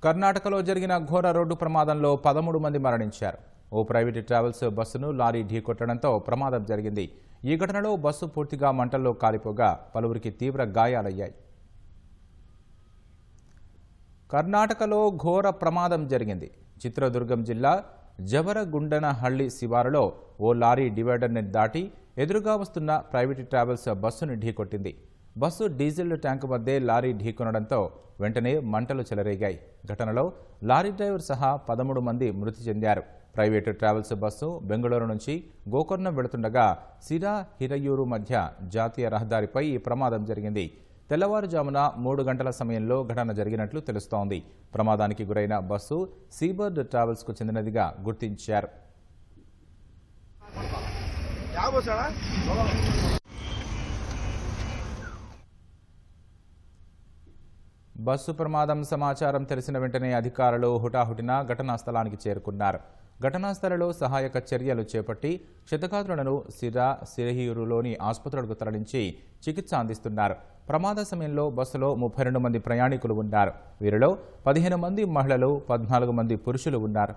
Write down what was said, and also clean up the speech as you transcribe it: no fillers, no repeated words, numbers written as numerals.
కర్ణాటకలో జరిగిన ఘోర రోడ్డు ప్రమాదంలో 13 మంది మరణించారు. ఓ ప్రైవేట్ ట్రావెల్స్ బస్సును లారీ ఢీకొట్టడంతో ప్రమాదం జరిగింది. ఈ ఘటనలో బస్సు పూర్తిగా మంటల్లో కాలిపోగా పలువురికి తీవ్ర గాయాలయ్యాయి. కర్ణాటకలో ఘోర ప్రమాదం జరిగింది. చిత్రదుర్గం జిల్లా జవరగుండనహళ్లి శివారులో ఓ లారీ డివైడర్ని దాటి ఎదురుగా వస్తున్న ప్రైవేట్ ట్రావెల్స్ బస్సును ఢీకొట్టింది. బస్సు డీజిల్ ట్యాంకు మధ్య లారీ ఢీకొనడంతో వెంటనే మంటలు చెలరేగాయి. ఘటనలో లారీ డ్రైవర్ సహా 13 మంది మృతి చెందారు. ప్రైవేటు ట్రావెల్స్ బస్సు బెంగళూరు నుంచి గోకర్ణం వెళుతుండగా సిరా హిరయూరు మధ్య జాతీయ రహదారిపై ఈ ప్రమాదం జరిగింది. తెల్లవారుజామున 3 గంటల సమయంలో ఘటన జరిగినట్లు తెలుస్తోంది. ప్రమాదానికి గురైన బస్సు సీబర్డ్ ట్రావెల్స్కు చెందినదిగా గుర్తించారు. బస్సు ప్రమాదం సమాచారం తెలిసిన వెంటనే అధికారులు హుటాహుటిన ఘటనా స్థలానికి చేరుకున్నారు. ఘటనా స్థలంలో సహాయక చర్యలు చేపట్టి క్షతగాత్రులను సిరహియూరులోని ఆసుపత్రులకు తరలించి చికిత్స అందిస్తున్నారు. ప్రమాద సమయంలో బస్సులో 32 మంది ప్రయాణికులు ఉన్నారు. వీరిలో 15 మంది మహిళలు, 14 మంది పురుషులు ఉన్నారు.